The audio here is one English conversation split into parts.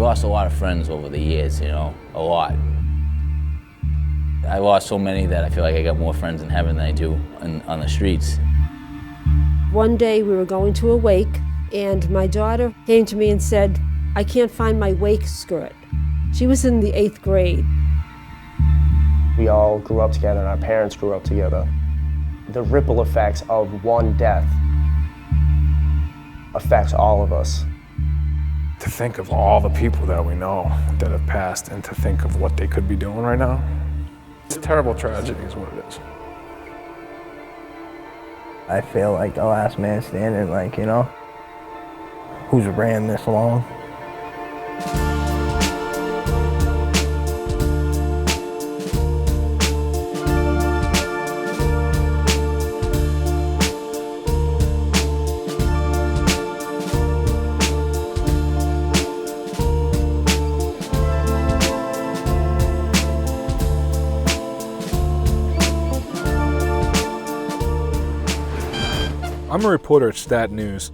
lost a lot of friends over the years, you know, a lot. I lost so many that I feel like I got more friends in heaven than I do on the streets. One day we were going to a wake, and my daughter came to me and said, "I can't find my wake skirt." She was in the 8th grade. We all grew up together and our parents grew up together. The ripple effects of one death affects all of us. To think of all the people that we know that have passed and to think of what they could be doing right now, it's a terrible tragedy is what it is. I feel like the last man standing, like, you know, who's ran this long? I'm a reporter at Stat News,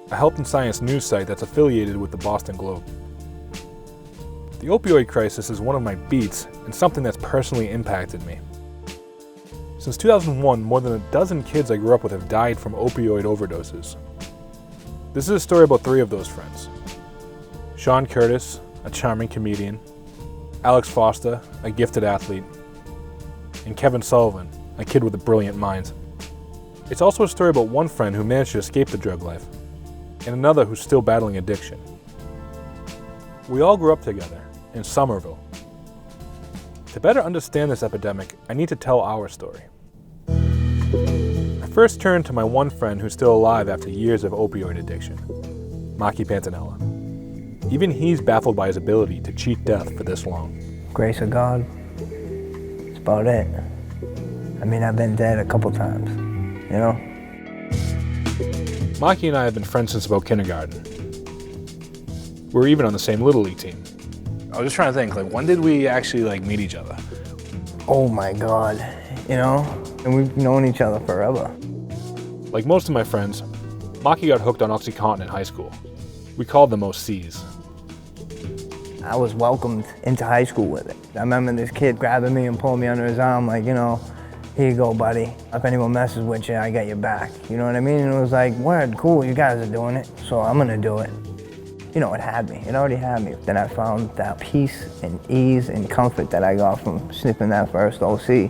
a health and science news site that's affiliated with the Boston Globe. The opioid crisis is one of my beats and something that's personally impacted me. Since 2001, more than a dozen kids I grew up with have died from opioid overdoses. This is a story about 3 of those friends. Sean Curtis, a charming comedian, Alex Foster, a gifted athlete, and Kevin Sullivan, a kid with a brilliant mind. It's also a story about one friend who managed to escape the drug life, and another who's still battling addiction. We all grew up together in Somerville. To better understand this epidemic, I need to tell our story. I first turned to my one friend who's still alive after years of opioid addiction, Maki Pantanella. Even he's baffled by his ability to cheat death for this long. Grace of God, that's about it. I mean, I've been dead a couple times, you know? Maki and I have been friends since about kindergarten. We're even on the same Little League team. I was just trying to think, like, when did we actually, like, meet each other? Oh my God, you know? And we've known each other forever. Like most of my friends, Maki got hooked on OxyContin in high school. We called them OCs. I was welcomed into high school with it. I remember this kid grabbing me and pulling me under his arm, like, you know, here you go, buddy. If anyone messes with you, I got your back. You know what I mean? And it was like, word, cool, you guys are doing it, so I'm gonna do it. You know, it had me, it already had me. Then I found that peace and ease and comfort that I got from sniffing that first OC.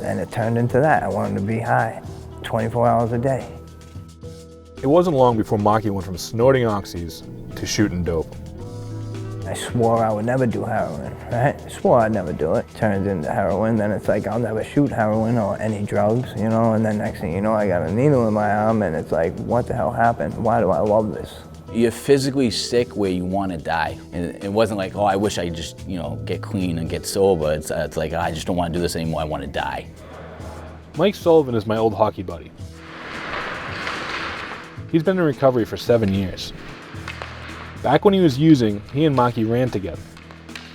And it turned into that. I wanted to be high 24 hours a day. It wasn't long before Maki went from snorting oxys to shooting dope. I swore I would never do heroin, right? I swore I'd never do it. Turns into heroin, then it's like I'll never shoot heroin or any drugs, you know? And then next thing you know, I got a needle in my arm and it's like, what the hell happened? Why do I love this? You're physically sick where you want to die. And it wasn't like, oh, I wish I just, you know, get clean and get sober. It's like, oh, I just don't want to do this anymore, I want to die. Mike Sullivan is my old hockey buddy. He's been in recovery for 7 years. Back when he was using, he and Maki ran together.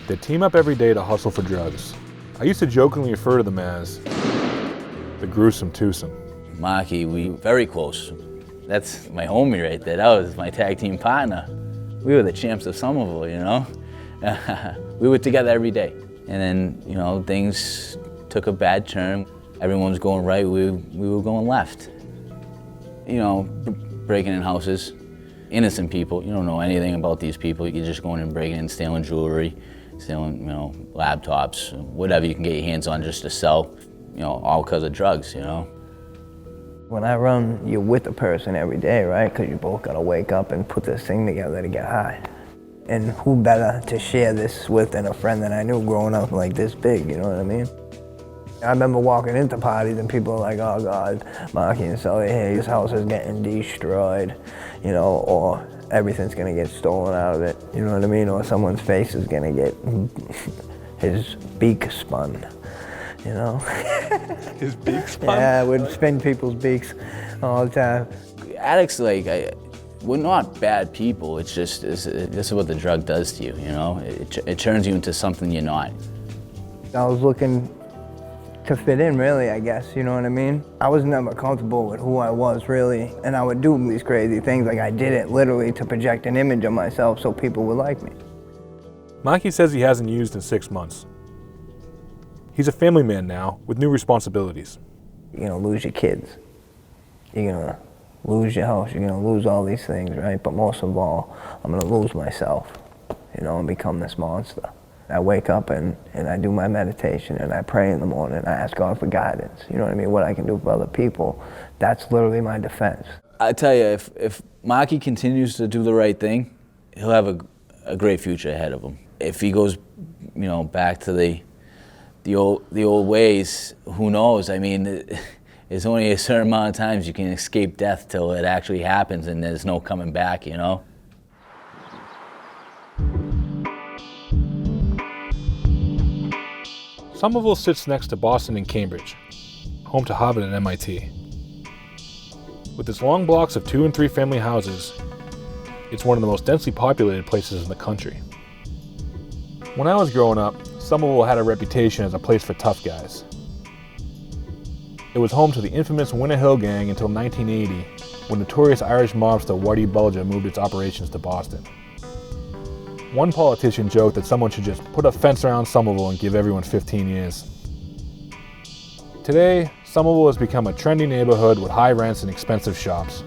They'd team up every day to hustle for drugs. I used to jokingly refer to them as the gruesome twosome. Maki, we were very close. That's my homie right there. That was my tag team partner. We were the champs of Somerville, you know? We were together every day. And then, you know, things took a bad turn. Everyone was going right, we were going left. You know, breaking in houses. Innocent people, you don't know anything about these people. You're just going and breaking in, stealing jewelry, stealing, you know, laptops, whatever you can get your hands on just to sell, you know, all because of drugs, you know? When I run, you're with a person every day, right? Because you both gotta wake up and put this thing together to get high. And who better to share this with than a friend that I knew growing up like this big, you know what I mean? I remember walking into parties and people were like, oh God, Maki and Sully, hey, his house is getting destroyed, you know, or everything's gonna get stolen out of it, you know what I mean? Or someone's face is gonna get his beak spun, you know? His beak spun? Yeah, we'd spin people's beaks all the time. Addicts, like, we're not bad people. It's just, this is what the drug does to you, you know? It turns you into something you're not. I was looking to fit in, really, I guess, you know what I mean? I was never comfortable with who I was, really, and I would do these crazy things. Like, I did it literally to project an image of myself so people would like me. Maki says he hasn't used in 6 months. He's a family man now with new responsibilities. You're gonna lose your kids. You're gonna lose your house. You're gonna lose all these things, right? But most of all, I'm gonna lose myself, and become this monster. I wake up and I do my meditation and I pray in the morning. I ask God for guidance. You know what I mean? What I can do for other people. That's literally my defense. I tell you, if Maki continues to do the right thing, he'll have a great future ahead of him. If he goes, back to the old ways, who knows? I mean, there's only a certain amount of times you can escape death till it actually happens, and there's no coming back, Somerville sits next to Boston and Cambridge, home to Harvard and MIT. With its long blocks of 2- and 3-family houses, it's one of the most densely populated places in the country. When I was growing up, Somerville had a reputation as a place for tough guys. It was home to the infamous Winter Hill Gang until 1980, when notorious Irish mobster Whitey Bulger moved its operations to Boston. One politician joked that someone should just put a fence around Somerville and give everyone 15 years. Today, Somerville has become a trendy neighborhood with high rents and expensive shops.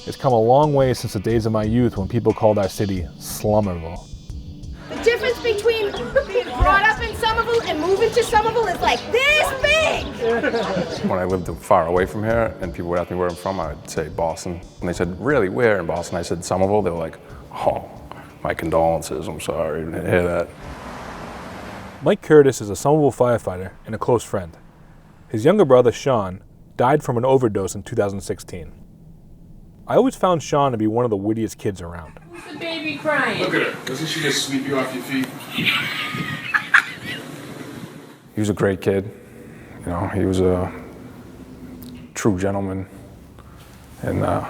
It's come a long way since the days of my youth when people called our city Slummerville. The difference between being brought up in Somerville and moving to Somerville is like this big! When I lived far away from here and people would ask me where I'm from, I would say Boston. And they said, really, where in Boston? I said Somerville. They were like, oh, my condolences, I'm sorry to hear that. Mike Curtis is a Somerville firefighter and a close friend. His younger brother, Sean, died from an overdose in 2016. I always found Sean to be one of the wittiest kids around. Who's the baby crying? Look at her. Doesn't she just sweep you off your feet? He was a great kid. He was a true gentleman. And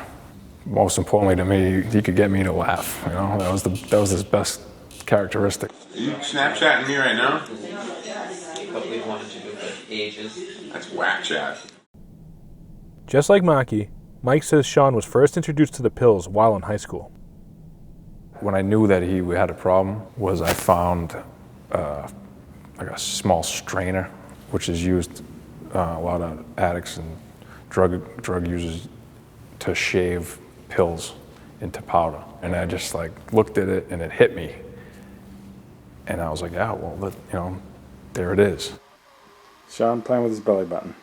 most importantly to me, he could get me to laugh. That was his best characteristic. Are you Snapchatting me right now? That's whack chat. Just like Maki, Mike says Sean was first introduced to the pills while in high school. When I knew that he had a problem was I found like a small strainer, which is used a lot of addicts and drug users to shave pills into powder. And I just looked at it and it hit me. And I was like, yeah, well, there it is. Sean playing with his belly button.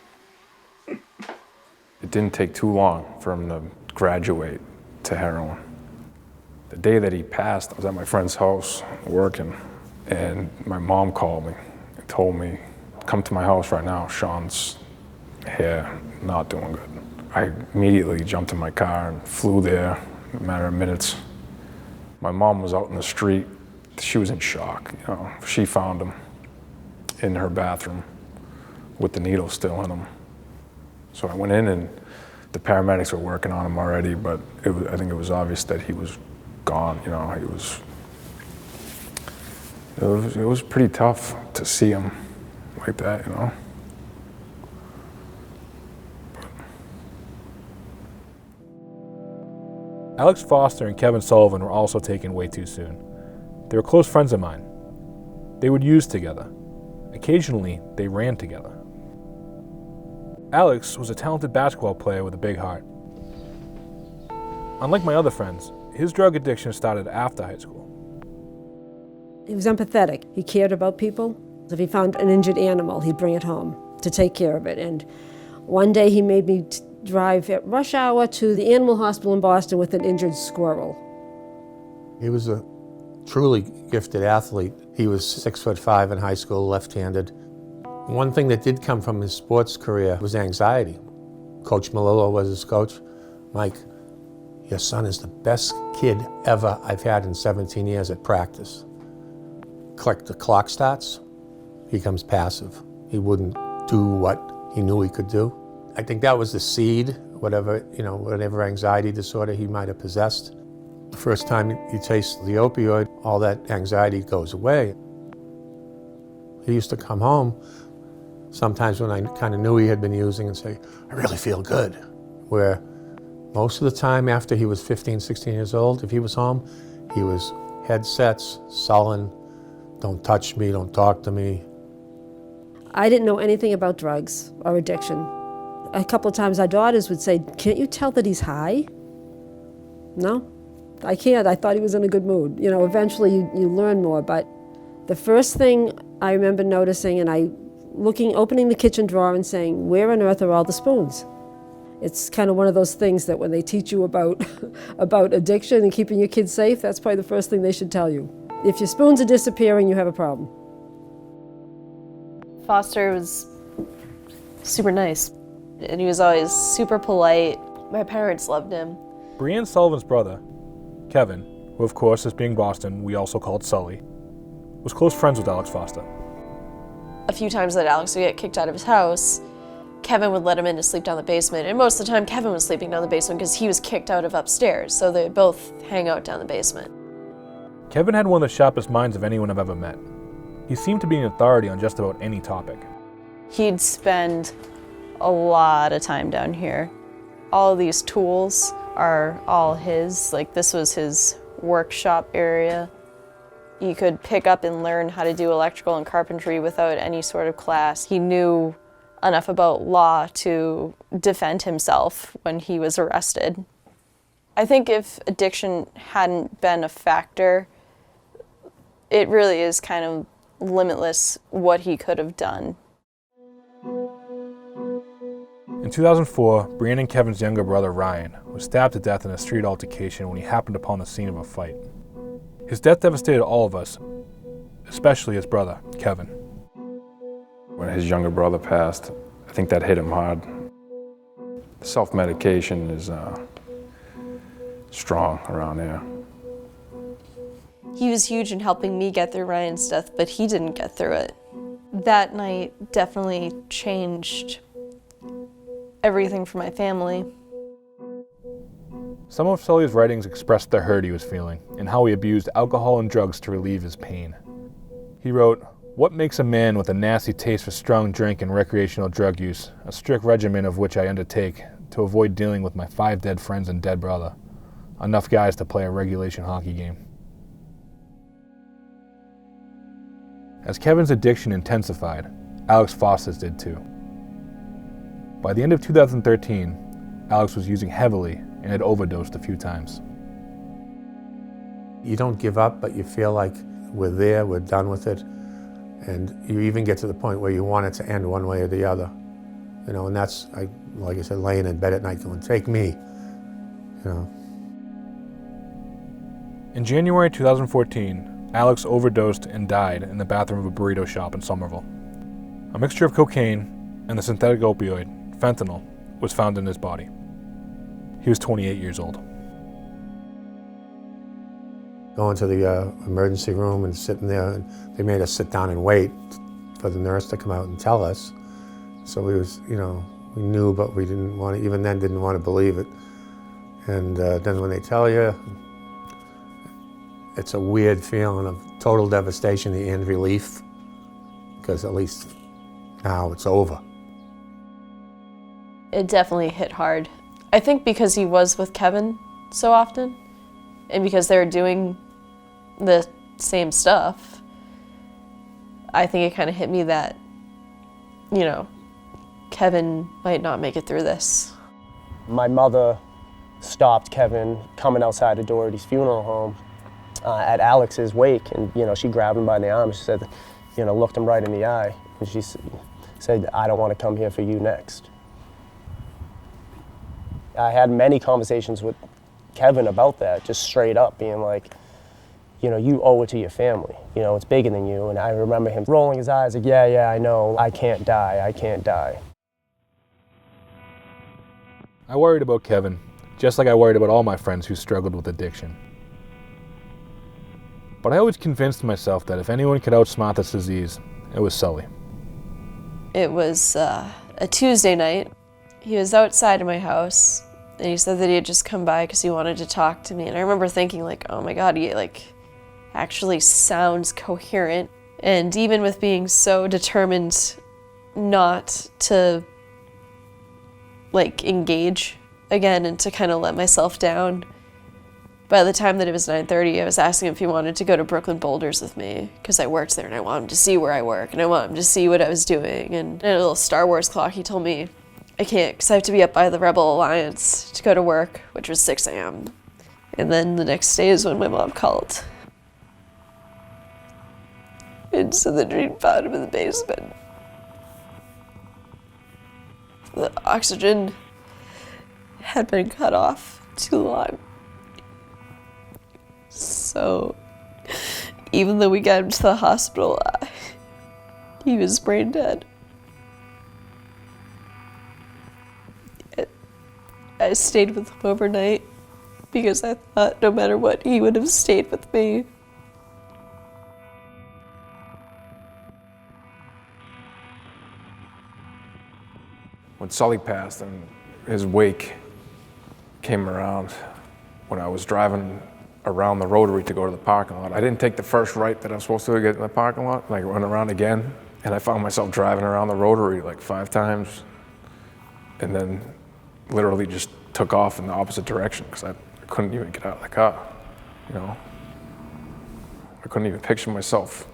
It didn't take too long for him to graduate to heroin. The day that he passed, I was at my friend's house working, and my mom called me and told me, come to my house right now, Sean's here, not doing good. I immediately jumped in my car and flew there in a matter of minutes. My mom was out in the street. She was in shock. She found him in her bathroom with the needle still in him. So I went in and the paramedics were working on him already, but I think it was obvious that he was gone. It was pretty tough to see him like that, Alex Foster and Kevin Sullivan were also taken way too soon. They were close friends of mine. They would use together. Occasionally, they ran together. Alex was a talented basketball player with a big heart. Unlike my other friends, his drug addiction started after high school. He was empathetic. He cared about people. If he found an injured animal, he'd bring it home to take care of it. And one day he made me drive at rush hour to the animal hospital in Boston with an injured squirrel. He was a truly gifted athlete. He was 6'5" in high school, left-handed. One thing that did come from his sports career was anxiety. Coach Malillo was his coach. Mike, your son is the best kid ever I've had in 17 years at practice. The clock starts, he becomes passive. He wouldn't do what he knew he could do. I think that was the seed, whatever anxiety disorder he might have possessed. The first time he tastes the opioid, all that anxiety goes away. He used to come home sometimes when I kind of knew he had been using and say, I really feel good. Where most of the time after he was 15, 16 years old, if he was home, he was headsets, sullen, Don't touch me, don't talk to me. I didn't know anything about drugs or addiction. A couple of times our daughters would say, "Can't you tell that he's high?" No, I can't. I thought he was in a good mood. You know, eventually you learn more, but the first thing I remember noticing, and opening the kitchen drawer and saying, "Where on earth are all the spoons?" It's kind of one of those things that when they teach you about addiction and keeping your kids safe, that's probably the first thing they should tell you. If your spoons are disappearing, you have a problem. Foster was super nice, and he was always super polite. My parents loved him. Brienne Sullivan's brother, Kevin, who of course, as being Boston, we also called Sully, was close friends with Alex Foster. A few times that Alex would get kicked out of his house, Kevin would let him in to sleep down the basement, and most of the time Kevin was sleeping down the basement because he was kicked out of upstairs, so they both hang out down the basement. Kevin had one of the sharpest minds of anyone I've ever met. He seemed to be an authority on just about any topic. He'd spend a lot of time down here. All of these tools are all his, like this was his workshop area. You could pick up and learn how to do electrical and carpentry without any sort of class. He knew enough about law to defend himself when he was arrested. I think if addiction hadn't been a factor, it really is kind of limitless what he could have done. In 2004, Brienne and Kevin's younger brother Ryan was stabbed to death in a street altercation when he happened upon the scene of a fight. His death devastated all of us, especially his brother, Kevin. When his younger brother passed, I think that hit him hard. Self-medication is strong around there. He was huge in helping me get through Ryan's death, but he didn't get through it. That night definitely changed everything for my family. Some of Sully's writings expressed the hurt he was feeling and how he abused alcohol and drugs to relieve his pain. He wrote, "What makes a man with a nasty taste for strong drink and recreational drug use, a strict regimen of which I undertake to avoid dealing with my 5 dead friends and dead brother, enough guys to play a regulation hockey game." As Kevin's addiction intensified, Alex Foster's did too. By the end of 2013, Alex was using heavily and had overdosed a few times. You don't give up, but you feel like we're there, we're done with it, and you even get to the point where you want it to end one way or the other. You know, and that's, like I said, laying in bed at night going, "Take me," you know. In January 2014, Alex overdosed and died in the bathroom of a burrito shop in Somerville. A mixture of cocaine and the synthetic opioid, fentanyl, was found in his body. He was 28 years old. Going to the emergency room and sitting there, and they made us sit down and wait for the nurse to come out and tell us. So we knew, but we didn't want to, even then didn't want to believe it. And then when they tell you, it's a weird feeling of total devastation and relief, because at least now it's over. It definitely hit hard. I think because he was with Kevin so often, and because they were doing the same stuff, I think it kind of hit me that, Kevin might not make it through this. My mother stopped Kevin coming outside the door at his funeral home at Alex's wake, and she grabbed him by the arm. She said, looked him right in the eye, and she said, "I don't want to come here for you next." I had many conversations with Kevin about that, just straight up being like, you owe it to your family. It's bigger than you. And I remember him rolling his eyes like, yeah, I know, I can't die. I worried about Kevin, just like I worried about all my friends who struggled with addiction. But I always convinced myself that if anyone could outsmart this disease, it was Sully. It was a Tuesday night. He was outside of my house, and he said that he had just come by because he wanted to talk to me. And I remember thinking, oh my God, he actually sounds coherent. And even with being so determined not to engage again and to kind of let myself down, By the time that it was 9:30, I was asking him if he wanted to go to Brooklyn Boulders with me, because I worked there and I want him to see where I work and I want him to see what I was doing. And in a little Star Wars clock, he told me I can't, because I have to be up by the Rebel Alliance to go to work, which was 6 a.m. And then the next day is when my mom called. And so then we found him in the basement. The oxygen had been cut off too long. So even though we got him to the hospital, he was brain dead. I stayed with him overnight because I thought no matter what, he would have stayed with me. When Sully passed and his wake came around, when I was driving around the rotary to go to the parking lot, I didn't take the first right that I'm supposed to get in the parking lot, like run around again, and I found myself driving around the rotary like 5 times, and then literally just took off in the opposite direction because I couldn't even get out of the car, you know? I couldn't even picture myself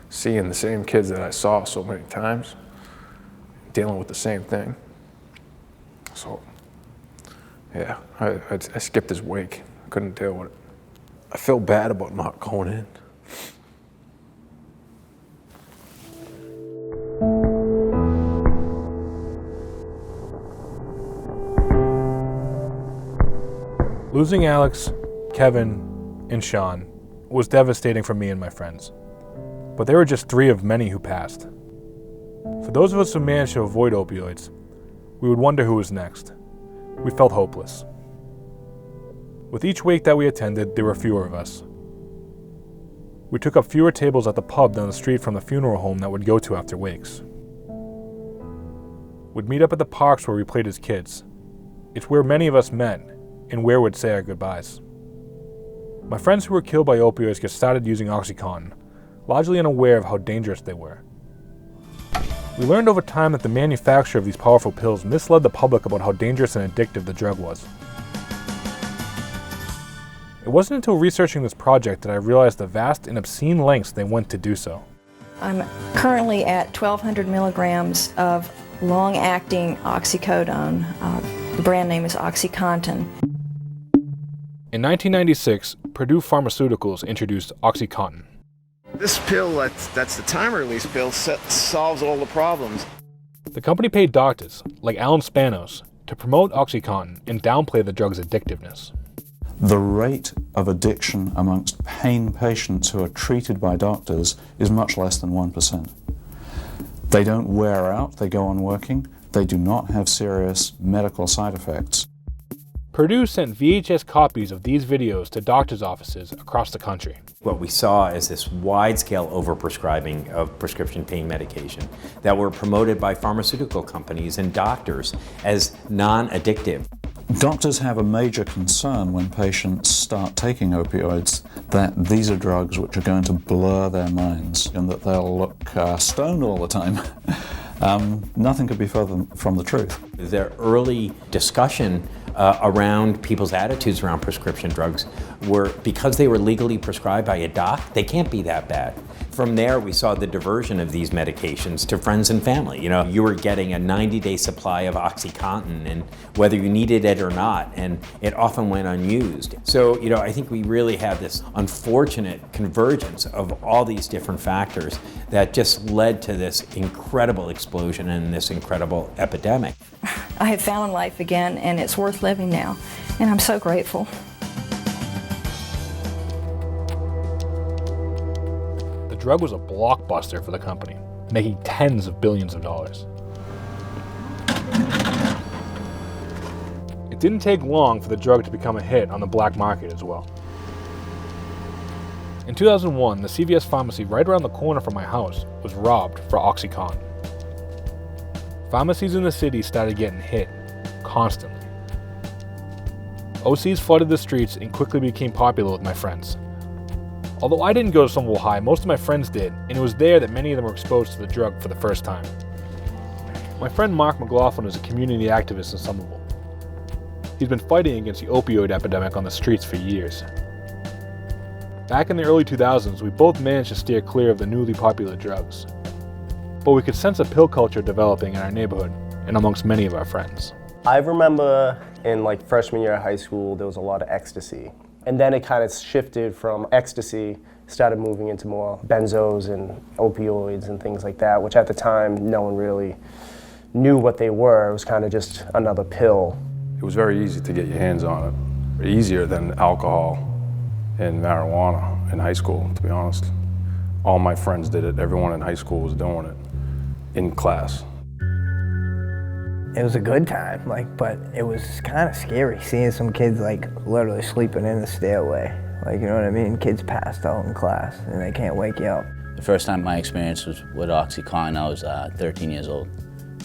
seeing the same kids that I saw so many times, dealing with the same thing. So, yeah, I skipped his wake. I couldn't deal with it. I feel bad about not going in. Losing Alex, Kevin, and Sean was devastating for me and my friends. But they were just 3 of many who passed. For those of us who managed to avoid opioids, we would wonder who was next. We felt hopeless. With each wake that we attended, there were fewer of us. We took up fewer tables at the pub down the street from the funeral home that we'd go to after wakes. We'd meet up at the parks where we played as kids. It's where many of us met, and where we'd say our goodbyes. My friends who were killed by opioids just started using OxyContin, largely unaware of how dangerous they were. We learned over time that the manufacture of these powerful pills misled the public about how dangerous and addictive the drug was. It wasn't until researching this project that I realized the vast and obscene lengths they went to do so. I'm currently at 1,200 milligrams of long-acting oxycodone. The brand name is OxyContin. In 1996, Purdue Pharmaceuticals introduced OxyContin. This pill, that's the time-release pill, solves all the problems. The company paid doctors, like Alan Spanos, to promote OxyContin and downplay the drug's addictiveness. The rate of addiction amongst pain patients who are treated by doctors is much less than 1%. They don't wear out, they go on working, they do not have serious medical side effects. Purdue sent VHS copies of these videos to doctors' offices across the country. What we saw is this wide-scale overprescribing of prescription pain medication that were promoted by pharmaceutical companies and doctors as non-addictive. Doctors have a major concern when patients start taking opioids that these are drugs which are going to blur their minds and that they'll look stoned all the time. Nothing could be further from the truth. Their early discussion around people's attitudes around prescription drugs were, because they were legally prescribed by a doc, they can't be that bad. From there, we saw the diversion of these medications to friends and family. You know, you were getting a 90-day supply of OxyContin, and whether you needed it or not, and it often went unused. So, you know, I think we really had this unfortunate convergence of all these different factors that just led to this incredible explosion and this incredible epidemic. I have found life again, and it's worth living now, and I'm so grateful. The drug was a blockbuster for the company, making tens of billions of dollars. It didn't take long for the drug to become a hit on the black market as well. In 2001, the CVS pharmacy right around the corner from my house was robbed for OxyContin. Pharmacies in the city started getting hit constantly. OCs flooded the streets and quickly became popular with my friends. Although I didn't go to Somerville High, most of my friends did, and it was there that many of them were exposed to the drug for the first time. My friend Mark McLaughlin is a community activist in Somerville. He's been fighting against the opioid epidemic on the streets for years. Back in the early 2000s, we both managed to steer clear of the newly popular drugs. But we could sense a pill culture developing in our neighborhood and amongst many of our friends. I remember in like freshman year of high school, there was a lot of ecstasy. And then it kind of shifted from ecstasy, started moving into more benzos and opioids and things like that, which at the time, no one really knew what they were. It was kind of just another pill. It was very easy to get your hands on it. Easier than alcohol and marijuana in high school, to be honest. All my friends did it. Everyone in high school was doing it in class. It was a good time, but it was kind of scary seeing some kids literally sleeping in the stairway. You know what I mean? Kids passed out in class and they can't wake you up. The first time my experience was with OxyContin, I was 13 years old.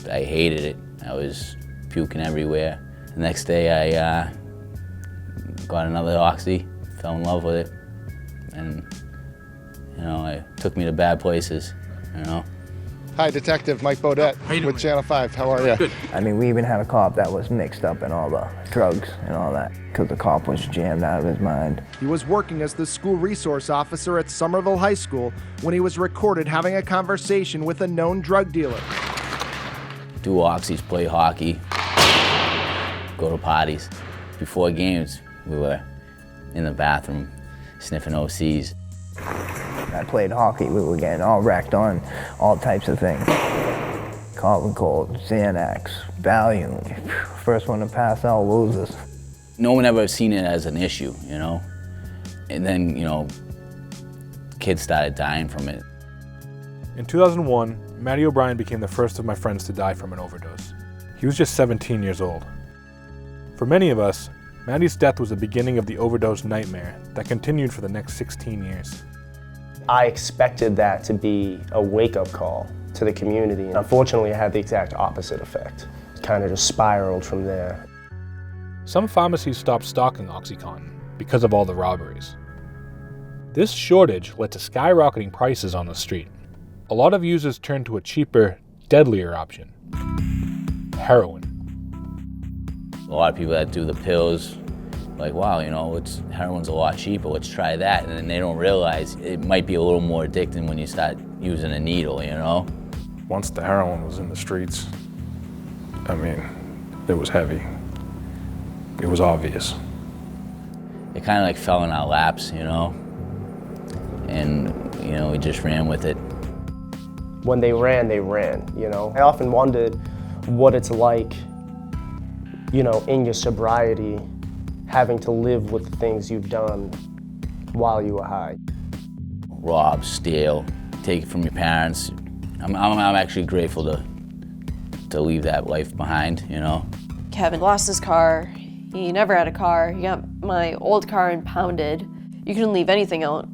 I hated it. I was puking everywhere. The next day I got another Oxy, fell in love with it, and it took me to bad places, Hi, Detective Mike Bodette with Channel 5. How are you? Good. I mean, we even had a cop that was mixed up in all the drugs and all that because the cop was jammed out of his mind. He was working as the school resource officer at Somerville High School when he was recorded having a conversation with a known drug dealer. Do Oxys, play hockey, go to parties. Before games, we were in the bathroom sniffing OCs. I played hockey, we were getting all wrecked on all types of things. Common cold, Xanax, Valium. First one to pass out loses. No one ever seen it as an issue, And then, kids started dying from it. In 2001, Matty O'Brien became the first of my friends to die from an overdose. He was just 17 years old. For many of us, Matty's death was the beginning of the overdose nightmare that continued for the next 16 years. I expected that to be a wake-up call to the community. And unfortunately, it had the exact opposite effect. It kind of just spiraled from there. Some pharmacies stopped stocking OxyContin because of all the robberies. This shortage led to skyrocketing prices on the street. A lot of users turned to a cheaper, deadlier option: heroin. A lot of people that do the pills, wow, heroin's a lot cheaper, let's try that. And then they don't realize it might be a little more addicting when you start using a needle, Once the heroin was in the streets, it was heavy. It was obvious. It kind of fell in our laps, and, we just ran with it. When they ran, I often wondered what it's like, in your sobriety, having to live with the things you've done while you were high. Rob, steal, take it from your parents. I'm actually grateful to leave that life behind, Kevin lost his car. He never had a car. He got my old car impounded. You couldn't leave anything out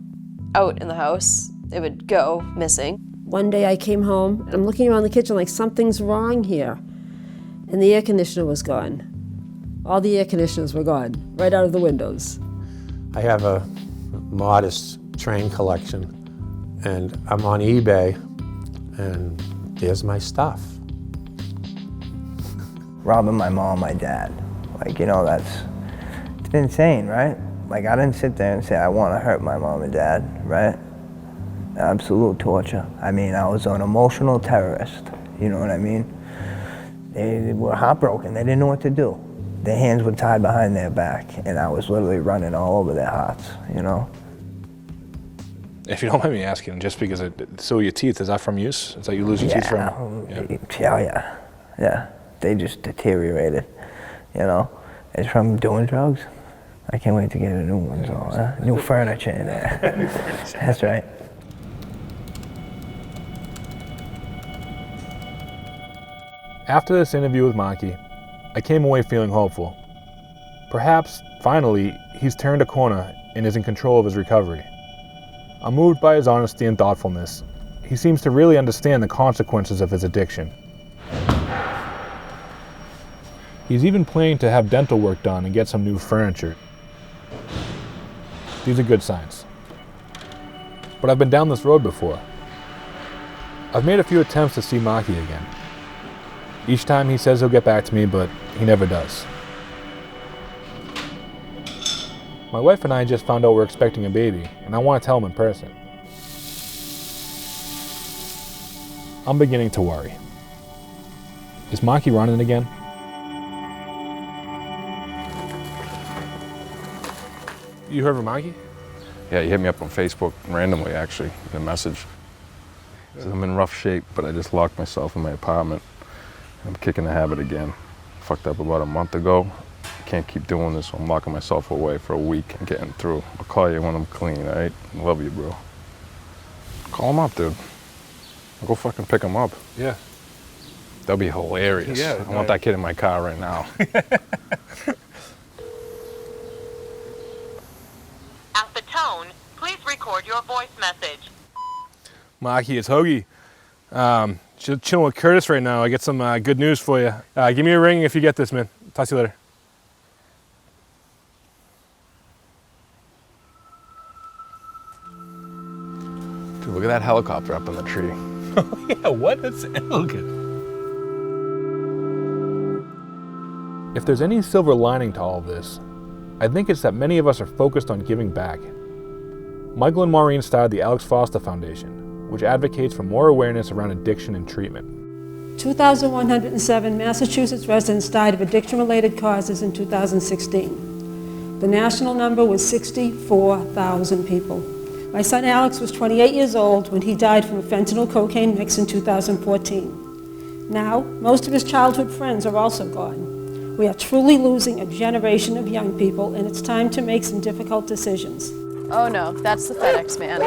in the house. It would go missing. One day I came home, and I'm looking around the kitchen like something's wrong here. And the air conditioner was gone. All the air conditioners were gone, right out of the windows. I have a modest train collection, and I'm on eBay, and there's my stuff. Robbing my mom, my dad. It's insane, right? I didn't sit there and say, I want to hurt my mom and dad, right? Absolute torture. I was an emotional terrorist, you know what I mean? They were heartbroken, they didn't know what to do. Their hands were tied behind their back, and I was literally running all over their hearts, If you don't mind me asking, just because so your teeth, is that from use? Is that you lose your teeth from? Yeah. They just deteriorated, It's from doing drugs. I can't wait to get a new one, new furniture in there. That's right. After this interview with Maki, I came away feeling hopeful. Perhaps, finally, he's turned a corner and is in control of his recovery. I'm moved by his honesty and thoughtfulness. He seems to really understand the consequences of his addiction. He's even planning to have dental work done and get some new furniture. These are good signs. But I've been down this road before. I've made a few attempts to see Maki again. Each time he says he'll get back to me, but he never does. My wife and I just found out we're expecting a baby, and I want to tell him in person. I'm beginning to worry. Is Maki running again? You heard from Maki? Yeah, he hit me up on Facebook randomly, actually, in a message. He said, I'm in rough shape, but I just locked myself in my apartment. I'm kicking the habit again. Fucked up about a month ago. Can't keep doing this, so I'm locking myself away for a week and getting through. I'll call you when I'm clean, all right? Love you, bro. Call him up, dude. I'll go fucking pick him up. Yeah. That'd be hilarious. Yeah, I want that kid in my car right now. At the tone, please record your voice message. Maki, it's Hoagie. Chilling with Curtis right now. I got some good news for you. Give me a ring if you get this, man. Talk to you later. Dude, look at that helicopter up in the tree. Oh yeah, what? That's elegant. If there's any silver lining to all of this, I think it's that many of us are focused on giving back. Michael and Maureen started the Alex Foster Foundation, which advocates for more awareness around addiction and treatment. 2,107 Massachusetts residents died of addiction-related causes in 2016. The national number was 64,000 people. My son Alex was 28 years old when he died from a fentanyl cocaine mix in 2014. Now, most of his childhood friends are also gone. We are truly losing a generation of young people, and it's time to make some difficult decisions. Oh no, that's the FedEx man.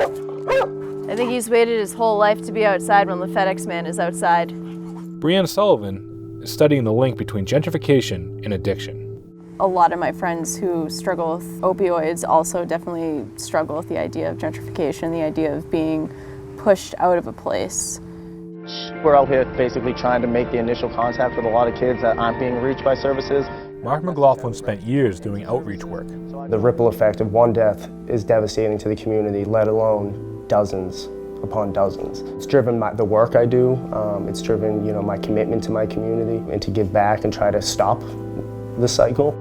I think he's waited his whole life to be outside when the FedEx man is outside. Brianne Sullivan is studying the link between gentrification and addiction. A lot of my friends who struggle with opioids also definitely struggle with the idea of gentrification, the idea of being pushed out of a place. We're out here basically trying to make the initial contact with a lot of kids that aren't being reached by services. Mark McLaughlin spent years doing outreach work. The ripple effect of one death is devastating to the community, let alone dozens upon dozens. It's driven the work I do. It's driven, my commitment to my community and to give back and try to stop the cycle.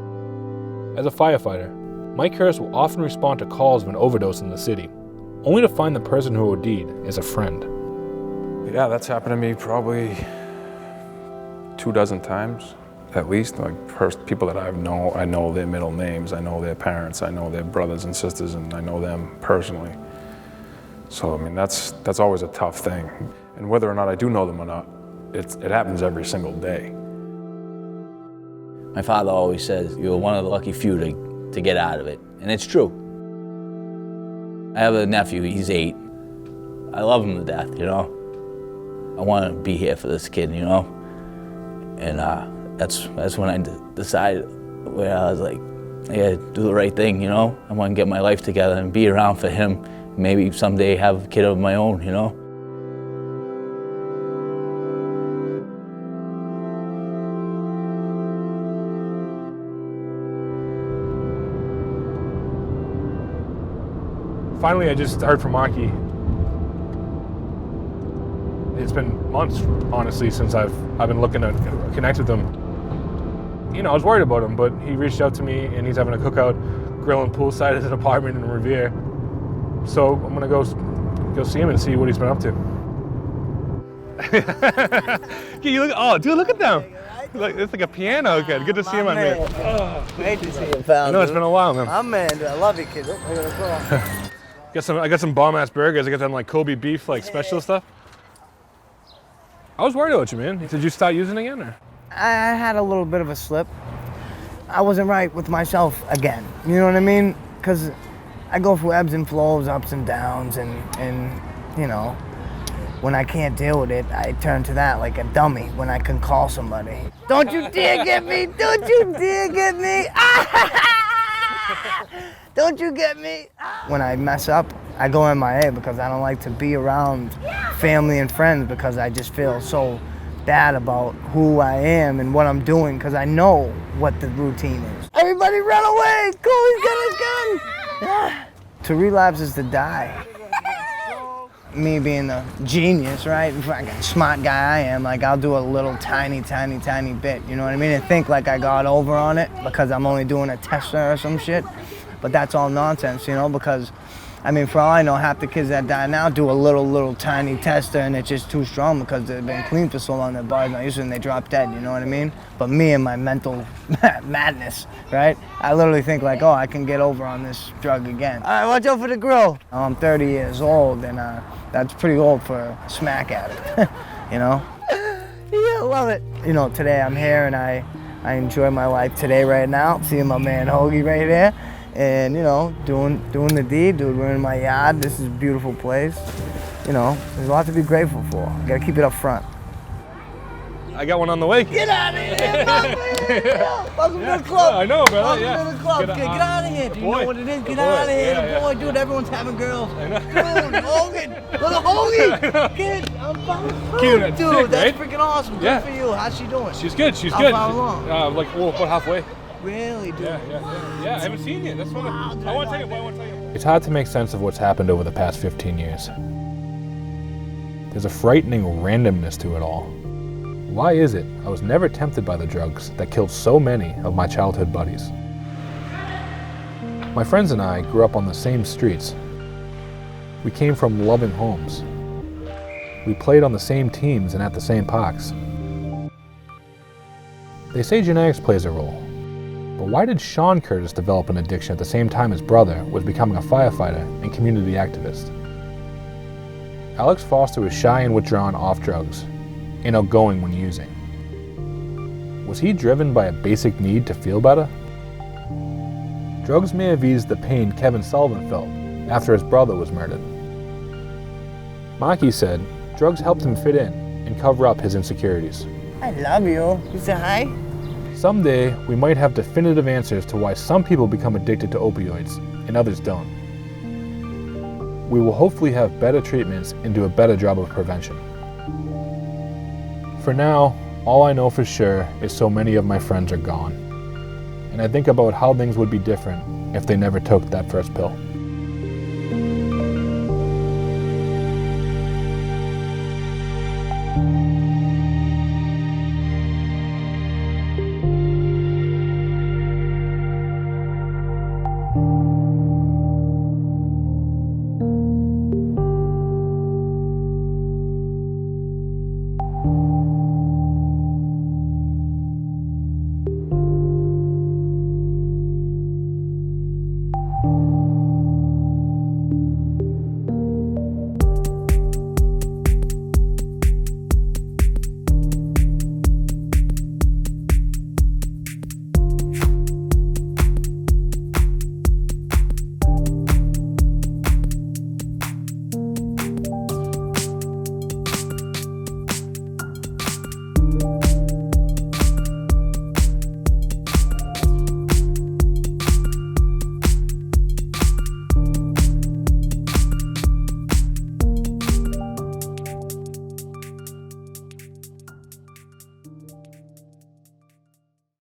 As a firefighter, Mike Hurst will often respond to calls of an overdose in the city, only to find the person who OD'd is a friend. Yeah, that's happened to me probably 24 times, at least. Like people that I know their middle names, I know their parents, I know their brothers and sisters, and I know them personally. So, I mean, that's always a tough thing. And whether or not I do know them or not, it happens every single day. My father always says, you're one of the lucky few to get out of it. And it's true. I have a nephew, he's 8. I love him to death, I want to be here for this kid, And that's when I decided where I was like, I gotta do the right thing, I want to get my life together and be around for him. Maybe someday have a kid of my own, Finally, I just heard from Maki. It's been months, honestly, since I've been looking to connect with him. I was worried about him, but he reached out to me and he's having a cookout, grilling poolside at his apartment in Revere. So I'm gonna go see him and see what he's been up to. Look at them. It's like a piano kid. Good to see you, my man. Oh, great to see you, pal. I know it's been a while, man. I'm man, dude. I love you, kid. I got some bomb-ass burgers. I got them like Kobe beef, special stuff. I was worried about you, man. Did you start using again, or? I had a little bit of a slip. I wasn't right with myself again. You know what I mean? Because I go through ebbs and flows, ups and downs, and when I can't deal with it, I turn to that like a dummy when I can call somebody. Don't you dare get me! Don't you dare get me! Don't you get me? When I mess up, I go MIA because I don't like to be around family and friends because I just feel so bad about who I am and what I'm doing because I know what the routine is. Everybody run away! Cooley's got his gun! To relapse is to die. Me being a genius, right? Fucking smart guy I am, I'll do a little tiny bit, you know what I mean? And think like I got over on it because I'm only doing a tester or some shit. But that's all nonsense, you know, because, I mean, for all I know, half the kids that die now do a little tiny tester and it's just too strong because they've been clean for so long, their body's not used to it and they drop dead, you know what I mean? But me and my mental madness, right? I literally think like, oh, I can get over on this drug again. All right, watch out for the grill. I'm 30 years old and that's pretty old for a smack addict, you know? Yeah, I love it. You know, today I'm here and I enjoy my life today right now, seeing my man Hoagie right there. And, you know, doing the deed, dude, we're in my yard. This is a beautiful place. You know, there's a lot to be grateful for. Gotta keep it up front. I got one on the way. Get out of here, welcome to the club. I know, brother. Welcome to the club. Get out of here. Do you know what it is? Get out of here. Boy, dude, everyone's having girls. I know. Dude, Hogan. Little Hoagie. Kid, I'm following. Cute, dude, sick, that's right? freaking awesome. Good for you. How's she doing? She's good. She's How good. far along? Like, well, about halfway. Really, dude? Yeah, I haven't seen you. That's what I want to tell you. It's hard to make sense of what's happened over the past 15 years. There's a frightening randomness to it all. Why is it I was never tempted by the drugs that killed so many of my childhood buddies? My friends and I grew up on the same streets. We came from loving homes. We played on the same teams and at the same parks. They say genetics plays a role. But why did Sean Curtis develop an addiction at the same time his brother was becoming a firefighter and community activist? Alex Foster was shy and withdrawn off drugs, and outgoing when using. Was he driven by a basic need to feel better? Drugs may have eased the pain Kevin Sullivan felt after his brother was murdered. Maki said drugs helped him fit in and cover up his insecurities. I love you. You say hi? Someday, we might have definitive answers to why some people become addicted to opioids and others don't. We will hopefully have better treatments and do a better job of prevention. For now, all I know for sure is so many of my friends are gone. And I think about how things would be different if they never took that first pill.